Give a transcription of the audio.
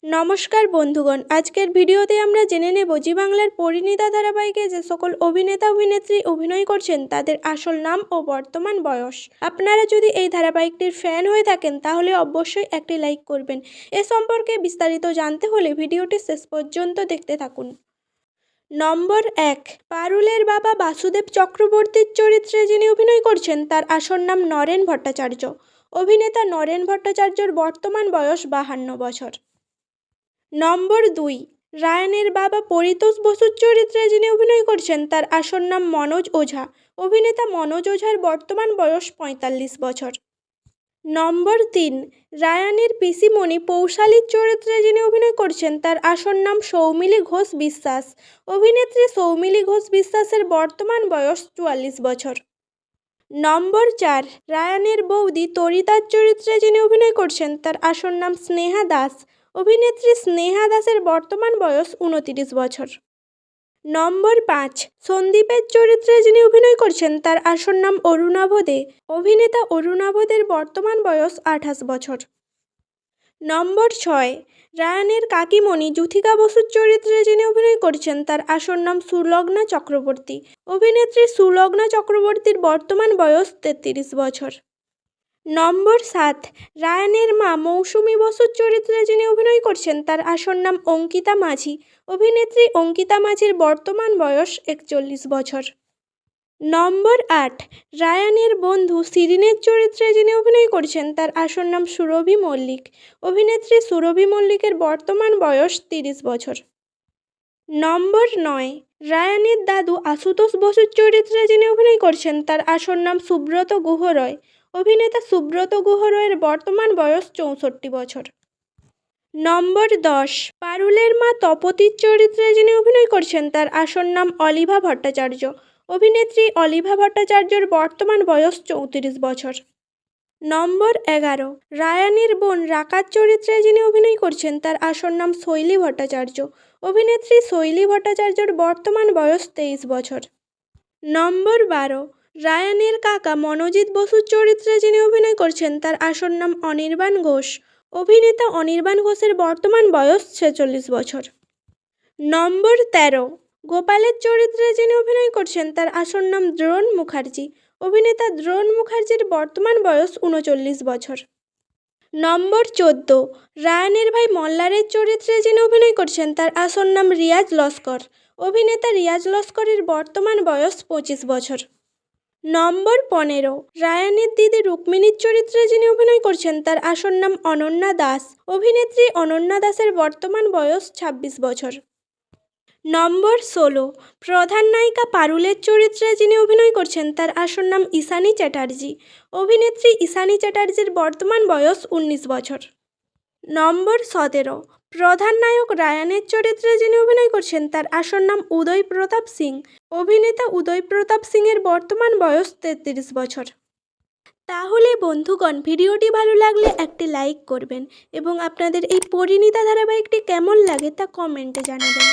নমস্কার বন্ধুগণ, আজকের ভিডিওতে আমরা জেনে নেব জি বাংলার পরিণীতা ধারাবাহিকে যে সকল অভিনেতা অভিনেত্রী অভিনয় করছেন তাদের আসল নাম ও বর্তমান বয়স। আপনারা যদি এই ধারাবাহিকটির ফ্যান হয়ে থাকেন তাহলে অবশ্যই একটি লাইক করবেন। এ সম্পর্কে বিস্তারিত জানতে হলে ভিডিওটি শেষ পর্যন্ত দেখতে থাকুন। নম্বর 1, পারুলের বাবা বাসুদেব চক্রবর্তীর চরিত্রে যিনি অভিনয় করছেন তার আসল নাম নরেন ভট্টাচার্য। অভিনেতা নরেন ভট্টাচার্যর বর্তমান বয়স 52 বছর। নম্বর 2, রায়ানের বাবা পরিতোষ বসুর চরিত্রে যিনি অভিনয় করছেন তার আসল নাম মনোজ ওঝা। অভিনেতা মনোজ ওঝার বর্তমান বয়স 45 বছর। নম্বর 3, রায়ানের পিসিমণি পৌশালীর চরিত্রে যিনি অভিনয় করছেন তার আসল নাম সৌমিলি ঘোষ বিশ্বাস। অভিনেত্রী সৌমিলি ঘোষ বিশ্বাসের বর্তমান বয়স 44 বছর। নম্বর 4, রায়ানের বৌদি তরিতার চরিত্রে যিনি অভিনয় করছেন তার আসল নাম স্নেহা দাস। অভিনেত্রী স্নেহা দাসের বর্তমান বয়স 29 বছর। নম্বর 5, সন্দীপের চরিত্রে যিনি অভিনয় করছেন তার আসল নাম অরুণাভ দে। অভিনেতা অরুণাভ দের বর্তমান বয়স 28 বছর। নম্বর 6, রায়ানের কাকিমণি যুথিকা বসুর চরিত্রে যিনি অভিনয় করছেন তার আসল নাম সুলগ্না চক্রবর্তী। অভিনেত্রী সুলগ্না চক্রবর্তীর বর্তমান বয়স 33 বছর। নম্বর 7, রায়ানের মা মৌসুমী বসুর চরিত্রে যিনি অভিনয় করছেন তার আসল নাম অঙ্কিতা মাঝি। অভিনেত্রী অঙ্কিতা মাঝির বর্তমান বয়স 41 বছর। নম্বর 8, রায়ানের বন্ধু শিরিনের চরিত্রে যিনি অভিনয় করছেন তার আসল নাম সুরভি মল্লিক। অভিনেত্রী সুরভি মল্লিকের বর্তমান বয়স 30 বছর। নম্বর 9, রায়ানের দাদু আশুতোষ বসুর চরিত্রে যিনি অভিনয় করছেন তার আসল নাম সুব্রত গুহ রয়। অভিনেতা সুব্রত গুহ রয়ের বর্তমান বয়স 64 বছর। নম্বর 10, পারুলের মা তপতির চরিত্রে যিনি অভিনয় করছেন তার আসল নাম অলিভা ভট্টাচার্য। অভিনেত্রী অলিভা ভট্টাচার্যর বর্তমান বয়স 34 বছর। নম্বর 11, রায়ানের বোন রাকার চরিত্রে যিনি অভিনয় করছেন তার আসল নাম শৈলী ভট্টাচার্য। অভিনেত্রী শৈলী ভট্টাচার্যর বর্তমান বয়স 23 বছর। নম্বর 12, রায়ানের কাকা মনোজিৎ বসুর চরিত্রে যিনি অভিনয় করছেন তার আসল নাম অনির্বাণ ঘোষ। অভিনেতা অনির্বাণ ঘোষের বর্তমান বয়স 46 বছর। নম্বর 13, গোপালের চরিত্রে যিনি অভিনয় করছেন তার আসল নাম দ্রোণ মুখার্জি। অভিনেতা দ্রোণ মুখার্জির বর্তমান বয়স 39 বছর। নম্বর 14, রায়ানের ভাই মল্লারের চরিত্রে যিনি অভিনয় করছেন তার আসল নাম রিয়াজ লস্কর। অভিনেতা রিয়াজ লস্করের বর্তমান বয়স 25 বছর। নম্বর 15, রায়ানের দিদি রুক্মিণীর চরিত্রে যিনি অভিনয় করছেন তার আসল নাম অনন্যা দাস। অভিনেত্রী অনন্যা দাসের বর্তমান বয়স 26 বছর। নম্বর 16, প্রধান নায়িকা পারুলের চরিত্রে যিনি অভিনয় করছেন তার আসল নাম ঈশানী চ্যাটার্জি। অভিনেত্রী ঈশানী চ্যাটার্জির বর্তমান বয়স 19 বছর। নম্বর 17, প্রধান নায়ক রায়ানের চরিত্রে যিনি অভিনয় করছেন তার আসল নাম উদয় প্রতাপ সিং। অভিনেতা উদয় প্রতাপ সিংয়ের বর্তমান বয়স 33 বছর। তাহলে বন্ধুগণ, ভিডিওটি ভালো লাগলে একটি লাইক করবেন এবং আপনাদের এই পরিণীতা ধারাবাহিকটি কেমন লাগে তা কমেন্টে জানাবেন।